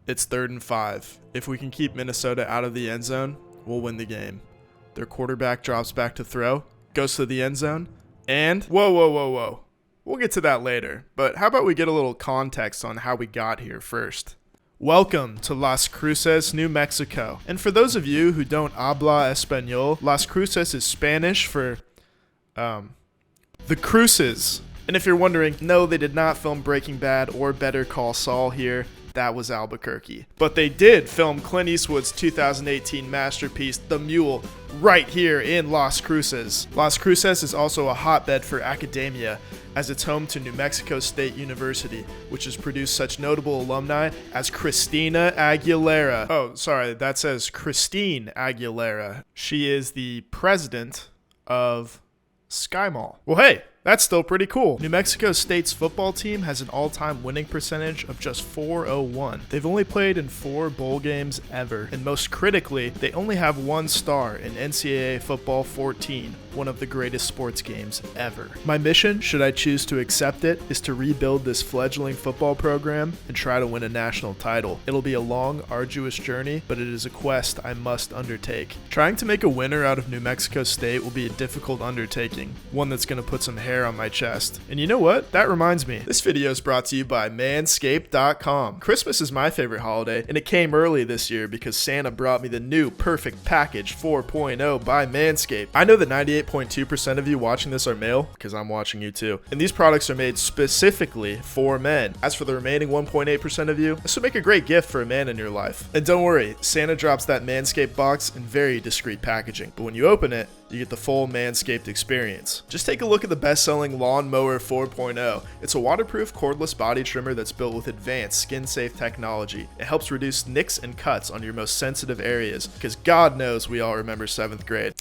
It's 3rd and 5. If we can keep Minnesota out of the end zone, we'll win the game. Their quarterback drops back to throw, goes to the end zone, and whoa. We'll get to that later, but how about we get a little context on how we got here first. Welcome to Las Cruces, New Mexico. And for those of you who don't habla español, Las Cruces is Spanish for, the Cruces. And if you're wondering, no, they did not film Breaking Bad or Better Call Saul here. That was Albuquerque. But they did film Clint Eastwood's 2018 masterpiece, The Mule, right here in Las Cruces. Las Cruces is also a hotbed for academia, as it's home to New Mexico State University, which has produced such notable alumni as Christina Aguilera. Oh, sorry, that says Christine Aguilera. She is the president of Sky Mall. Well, hey, that's still pretty cool. New Mexico State's football team has an all-time winning percentage of just .401. They've only played in 4 bowl games ever, and most critically, they only have 1 star in NCAA Football 14, one of the greatest sports games ever. My mission, should I choose to accept it, is to rebuild this fledgling football program and try to win a national title. It'll be a long, arduous journey, but it is a quest I must undertake. Trying to make a winner out of New Mexico State will be a difficult undertaking, one that's going to put some hair on my chest. And you know what? That reminds me. This video is brought to you by Manscaped.com. Christmas is my favorite holiday, and it came early this year because Santa brought me the new Perfect Package 4.0 by Manscaped. I know that 98.2% of you watching this are male, because I'm watching you too. And these products are made specifically for men. As for the remaining 1.8% of you, this would make a great gift for a man in your life. And don't worry, Santa drops that Manscaped box in very discreet packaging. But when you open it, you get the full Manscaped experience. Just take a look at the best-selling Lawn Mower 4.0. It's a waterproof cordless body trimmer that's built with advanced skin-safe technology. It helps reduce nicks and cuts on your most sensitive areas, because God knows we all remember 7th grade.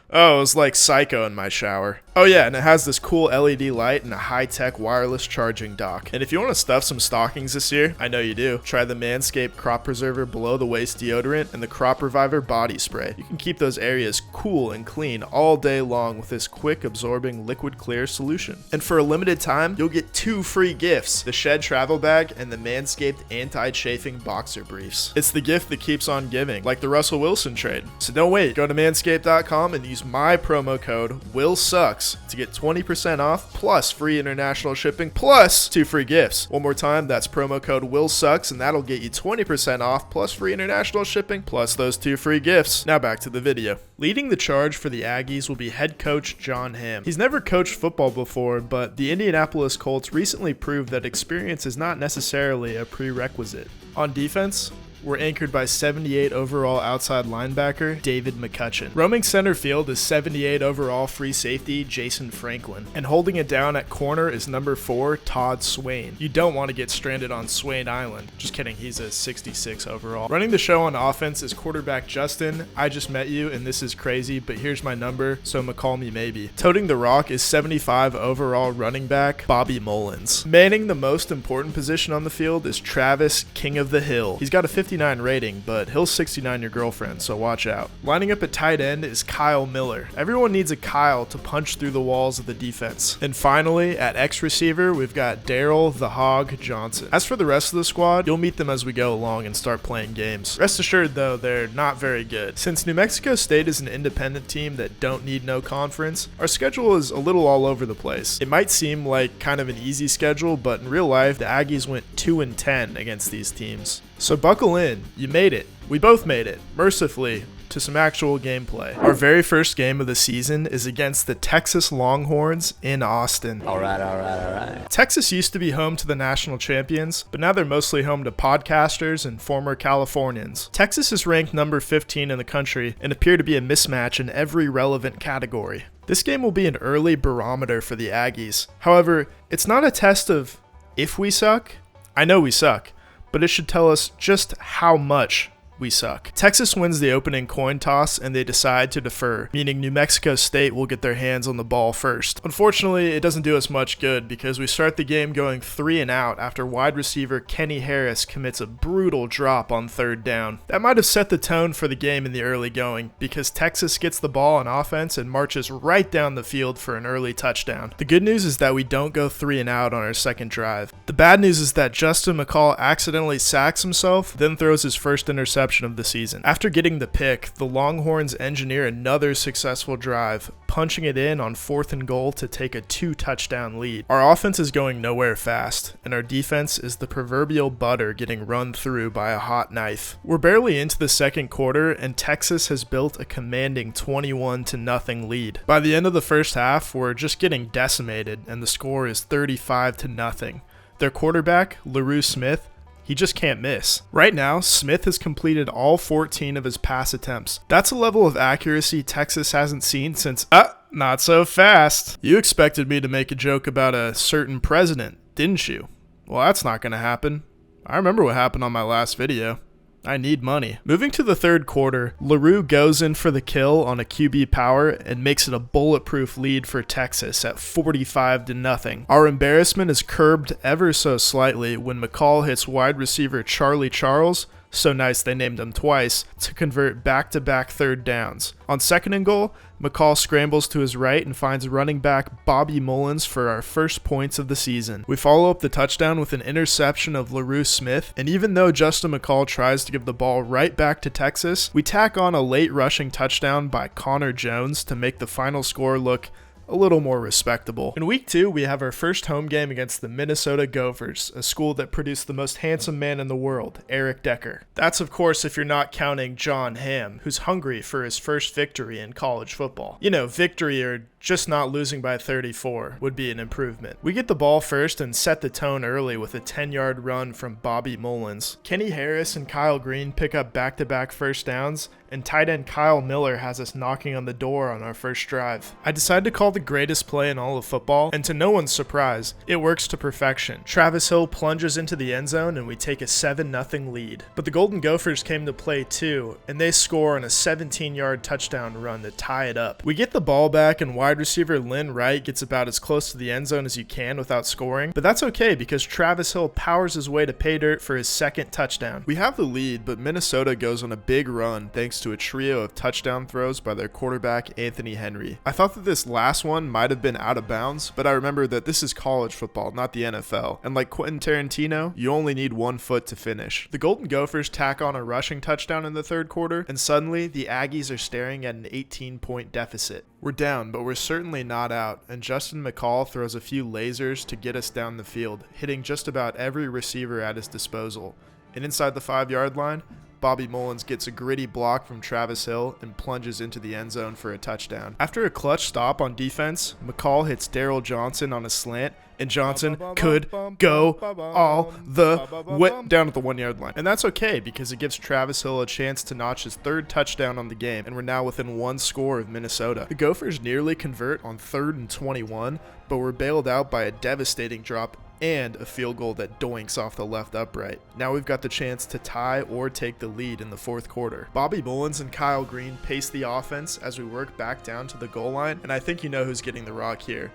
Oh, it was like Psycho in my shower. Oh yeah, and it has this cool LED light and a high-tech wireless charging dock. And if you want to stuff some stockings this year, I know you do, try the Manscaped Crop Preserver below-the-waist deodorant and the Crop Reviver body spray. You can keep those areas cool and clean all day long with this quick absorbing liquid clear solution. And for a limited time, you'll get 2 free gifts, the Shed Travel Bag and the Manscaped Anti-Chafing Boxer Briefs. It's the gift that keeps on giving, like the Russell Wilson trade. So don't wait, go to manscaped.com and use my promo code WILLSUCKS to get 20% off plus free international shipping plus 2 free gifts. One more time, that's promo code WILLSUCKS and that'll get you 20% off plus free international shipping plus those 2 free gifts. Now back to the video. Leading the charge for the Aggies will be head coach John Hamm. He's never coached football before, but the Indianapolis Colts recently proved that experience is not necessarily a prerequisite. On defense, we're anchored by 78 overall outside linebacker David McCutcheon. Roaming center field is 78 overall free safety Jason Franklin. And holding it down at corner is number 4 Todd Swain. You don't want to get stranded on Swain Island. Just kidding, he's a 66 overall. Running the show on offense is quarterback Justin. I just met you and this is crazy, but here's my number, so McCall me maybe. Toting the rock is 75 overall running back Bobby Mullins. Manning the most important position on the field is Travis King of the Hill. He's got a 59 rating, but he'll 69 your girlfriend, so watch out. Lining up at tight end is Kyle Miller. Everyone needs a Kyle to punch through the walls of the defense. And finally, at X receiver, we've got Daryl the Hog Johnson. As for the rest of the squad, you'll meet them as we go along and start playing games. Rest assured though, they're not very good. Since New Mexico State is an independent team that don't need no conference, our schedule is a little all over the place. It might seem like kind of an easy schedule, but in real life, the Aggies went 2-10 against these teams. So buckle in, you made it. We both made it, mercifully, to some actual gameplay. Our very first game of the season is against the Texas Longhorns in Austin. All right. Texas used to be home to the national champions, but now they're mostly home to podcasters and former Californians. Texas is ranked number 15 in the country and appear to be a mismatch in every relevant category. This game will be an early barometer for the Aggies. However, it's not a test of if we suck. I know we suck, but it should tell us just how much we suck. Texas wins the opening coin toss and they decide to defer, meaning New Mexico State will get their hands on the ball first. Unfortunately, it doesn't do us much good because we start the game going 3 and out after wide receiver Kenny Harris commits a brutal drop on third down. That might have set the tone for the game in the early going because Texas gets the ball on offense and marches right down the field for an early touchdown. The good news is that we don't go 3 and out on our second drive. The bad news is that Justin McCall accidentally sacks himself, then throws his first interception of the season. After getting the pick, the Longhorns engineer another successful drive, punching it in on 4th and goal to take a 2-touchdown lead. Our offense is going nowhere fast, and our defense is the proverbial butter getting run through by a hot knife. We're barely into the second quarter, and Texas has built a commanding 21-0 lead. By the end of the first half, we're just getting decimated, and the score is 35-0. Their quarterback, LaRue Smith, he just can't miss. Right now, Smith has completed all 14 of his pass attempts. That's a level of accuracy Texas hasn't seen since, not so fast. You expected me to make a joke about a certain president, didn't you? Well, that's not gonna happen. I remember what happened on my last video. I need money. Moving to the third quarter, LaRue goes in for the kill on a QB power and makes it a bulletproof lead for Texas at 45-0. Our embarrassment is curbed ever so slightly when McCall hits wide receiver Charlie Charles, so nice they named him twice, to convert back-to-back third downs. On 2nd and goal, McCall scrambles to his right and finds running back Bobby Mullins for our first points of the season. We follow up the touchdown with an interception of LaRue Smith, and even though Justin McCall tries to give the ball right back to Texas, we tack on a late rushing touchdown by Connor Jones to make the final score look a little more respectable. In week 2, we have our first home game against the Minnesota Gophers, a school that produced the most handsome man in the world, Eric Decker. That's of course if you're not counting John Hamm, who's hungry for his first victory in college football. You know, victory or just not losing by 34 would be an improvement. We get the ball first and set the tone early with a 10-yard run from Bobby Mullins. Kenny Harris and Kyle Green pick up back-to-back first downs, and tight end Kyle Miller has us knocking on the door on our first drive. I decide to call the greatest play in all of football, and to no one's surprise, it works to perfection. Travis Hill plunges into the end zone and we take a 7-0 lead. But the Golden Gophers came to play too, and they score on a 17-yard touchdown run to tie it up. We get the ball back and wide receiver Lynn Wright gets about as close to the end zone as you can without scoring, but that's okay because Travis Hill powers his way to pay dirt for his second touchdown. We have the lead, but Minnesota goes on a big run thanks to a trio of touchdown throws by their quarterback Anthony Henry. I thought that this last one might have been out of bounds, but I remember that this is college football, not the NFL, and like Quentin Tarantino, you only need one foot to finish. The Golden Gophers tack on a rushing touchdown in the third quarter, and suddenly the Aggies are staring at an 18-point deficit. We're down, but we're certainly not out, and Justin McCall throws a few lasers to get us down the field, hitting just about every receiver at his disposal. And inside the 5-yard line, Bobby Mullins gets a gritty block from Travis Hill and plunges into the end zone for a touchdown. After a clutch stop on defense, McCall hits Daryl Johnson on a slant, and Johnson could go all the way down at the 1-yard line. And that's okay because it gives Travis Hill a chance to notch his third touchdown on the game, and we're now within one score of Minnesota. The Gophers nearly convert on 3rd and 21, but were bailed out by a devastating drop and a field goal that doinks off the left upright. Now we've got the chance to tie or take the lead in the fourth quarter. Bobby Mullins and Kyle Green pace the offense as we work back down to the goal line, and I think you know who's getting the rock here.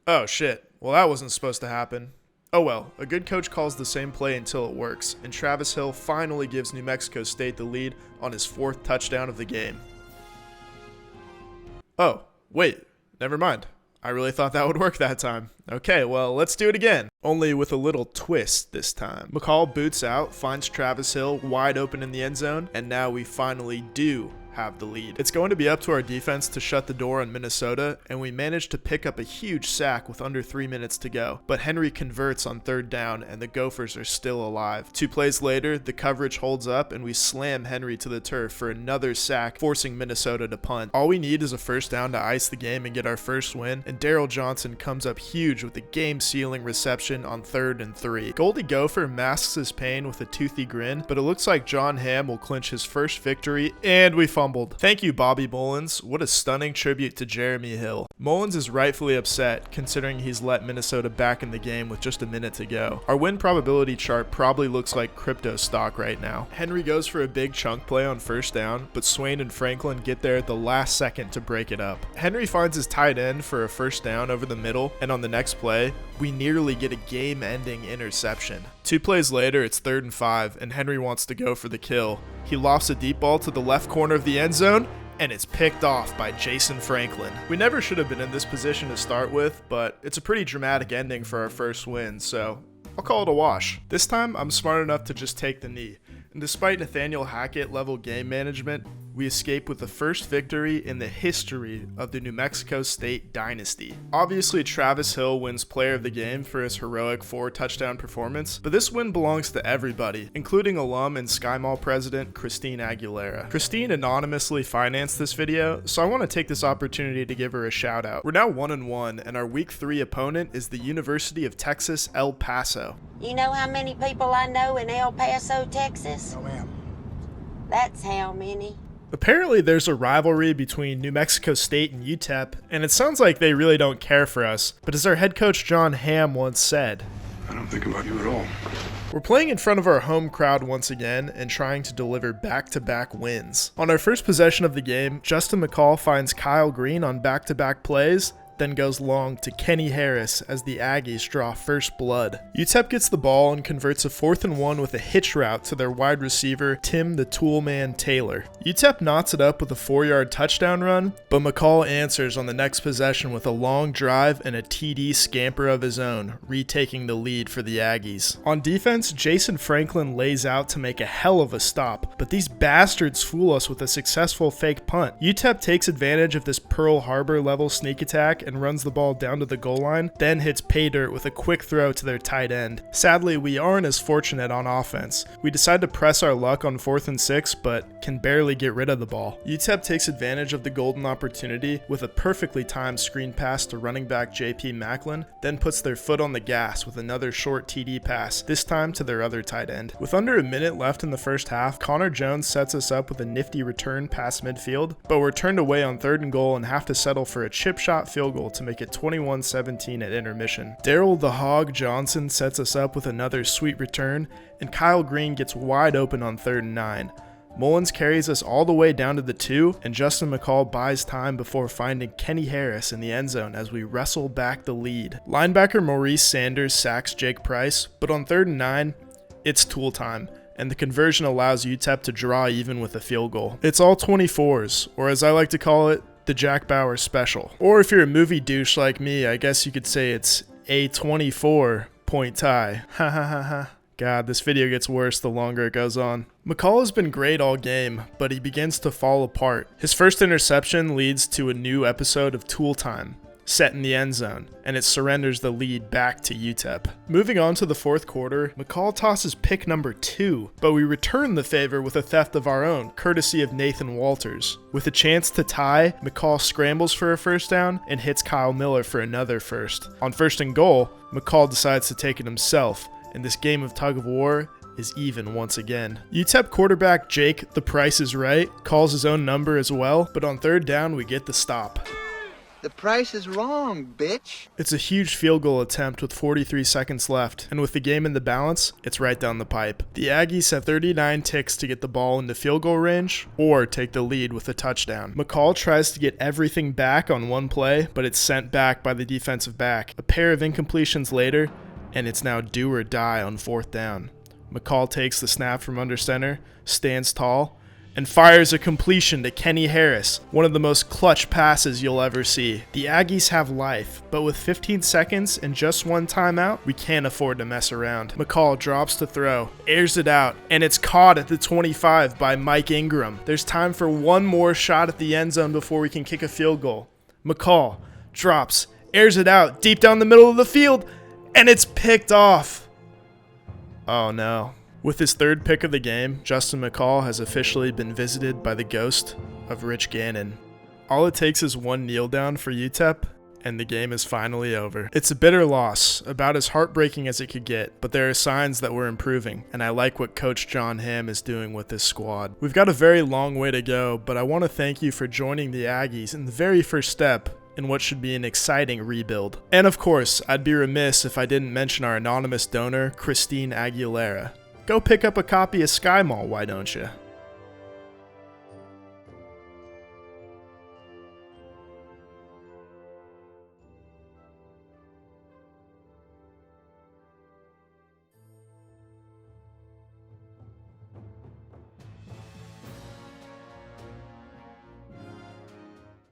Oh shit, well that wasn't supposed to happen. Oh well, a good coach calls the same play until it works, and Travis Hill finally gives New Mexico State the lead on his 4th touchdown of the game. Oh, wait, never mind. I really thought that would work that time. Okay, well, let's do it again. Only with a little twist this time. McCall boots out, finds Travis Hill wide open in the end zone, and now we finally do have the lead. It's going to be up to our defense to shut the door on Minnesota, and we managed to pick up a huge sack with under 3 minutes to go. But Henry converts on 3rd down, and the Gophers are still alive. 2 plays later, the coverage holds up, and we slam Henry to the turf for another sack, forcing Minnesota to punt. All we need is a first down to ice the game and get our first win, and Daryl Johnson comes up huge with a game-sealing reception on 3rd and 3. Goldie Gopher masks his pain with a toothy grin, but it looks like John Hamm will clinch his first victory, and we fumbled. Thank you, Bobby Mullins. What a stunning tribute to Jeremy Hill. Mullins is rightfully upset considering he's let Minnesota back in the game with just a minute to go. Our win probability chart probably looks like crypto stock right now. Henry goes for a big chunk play on first down, but Swain and Franklin get there at the last second to break it up. Henry finds his tight end for a first down over the middle, and on the next play, we nearly get a game-ending interception. 2 plays later, it's 3rd and 5, and Henry wants to go for the kill. He lofts a deep ball to the left corner of the end zone, and it's picked off by Jason Franklin. We never should have been in this position to start with, but it's a pretty dramatic ending for our first win, so I'll call it a wash. This time, I'm smart enough to just take the knee, and despite Nathaniel Hackett level game management, we escape with the first victory in the history of the New Mexico State dynasty. Obviously, Travis Hill wins player of the game for his heroic 4-touchdown performance, but this win belongs to everybody, including alum and Sky Mall president Christine Aguilera. Christine anonymously financed this video, so I want to take this opportunity to give her a shout out. We're now 1-1, and our week 3 opponent is the University of Texas, El Paso. You know how many people I know in El Paso, Texas? No, ma'am. That's how many. Apparently there's a rivalry between New Mexico State and UTEP, and it sounds like they really don't care for us, but as our head coach John Hamm once said, I don't think about you at all. we're playing in front of our home crowd once again and trying to deliver back-to-back wins. On our first possession of the game, Justin McCall finds Kyle Green on back-to-back plays, then goes long to Kenny Harris as the Aggies draw first blood. UTEP gets the ball and converts a 4th and 1 with a hitch route to their wide receiver Tim the Toolman Taylor. UTEP knots it up with a 4-yard touchdown run, but McCall answers on the next possession with a long drive and a TD scamper of his own, retaking the lead for the Aggies. On defense, Jason Franklin lays out to make a hell of a stop, but these bastards fool us with a successful fake punt. UTEP takes advantage of this Pearl Harbor level sneak attack and runs the ball down to the goal line, then hits pay dirt with a quick throw to their tight end. Sadly, we aren't as fortunate on offense. We decide to press our luck on 4th and 6, but can barely get rid of the ball. UTEP takes advantage of the golden opportunity with a perfectly timed screen pass to running back JP Macklin, then puts their foot on the gas with another short TD pass, this time to their other tight end. With under a minute left in the first half, Connor Jones sets us up with a nifty return past midfield, but we're turned away on 3rd and goal and have to settle for a chip shot field goal to make it 21-17 at intermission. Daryl the Hog Johnson sets us up with another sweet return, and Kyle Green gets wide open on 3rd and 9. Mullins carries us all the way down to the 2, and Justin McCall buys time before finding Kenny Harris in the end zone as we wrestle back the lead. Linebacker Maurice Sanders sacks Jake Price, but on 3rd and 9, it's tool time, and the conversion allows UTEP to draw even with a field goal. It's all 24s, or as I like to call it, the Jack Bauer special. Or if you're a movie douche like me, I guess you could say it's a 24-point tie. Ha ha ha ha. God, this video gets worse the longer it goes on. McCall has been great all game, but he begins to fall apart. His first interception leads to a new episode of Tool Time, set in the end zone, and it surrenders the lead back to UTEP. Moving on to the 4th quarter, McCall tosses pick number 2, but we return the favor with a theft of our own, courtesy of Nathan Walters. With a chance to tie, McCall scrambles for a first down and hits Kyle Miller for another first. On 1st and goal, McCall decides to take it himself, and this game of tug of war is even once again. UTEP quarterback Jake, the Price is Right, calls his own number as well, but on 3rd down we get the stop. The price is wrong, bitch. It's a huge field goal attempt with 43 seconds left, and with the game in the balance, it's right down the pipe. The Aggies have 39 ticks to get the ball into field goal range, or take the lead with a touchdown. McCall tries to get everything back on one play, but it's sent back by the defensive back. A pair of incompletions later, and it's now do or die on 4th down. McCall takes the snap from under center, stands tall, and fires a completion to Kenny Harris, one of the most clutch passes you'll ever see. The Aggies have life, but with 15 seconds and just one timeout, we can't afford to mess around. McCall drops to throw, airs it out, and it's caught at the 25 by Mike Ingram. There's time for one more shot at the end zone before we can kick a field goal. McCall drops, airs it out deep down the middle of the field, and it's picked off. Oh no. With his 3rd pick of the game, Justin McCall has officially been visited by the ghost of Rich Gannon. All it takes is one kneel down for UTEP, and the game is finally over. It's a bitter loss, about as heartbreaking as it could get, but there are signs that we're improving, and I like what Coach John Hamm is doing with this squad. We've got a very long way to go, but I want to thank you for joining the Aggies in the very first step in what should be an exciting rebuild. And of course, I'd be remiss if I didn't mention our anonymous donor, Christine Aguilera. Go pick up a copy of Sky Mall, why don't you?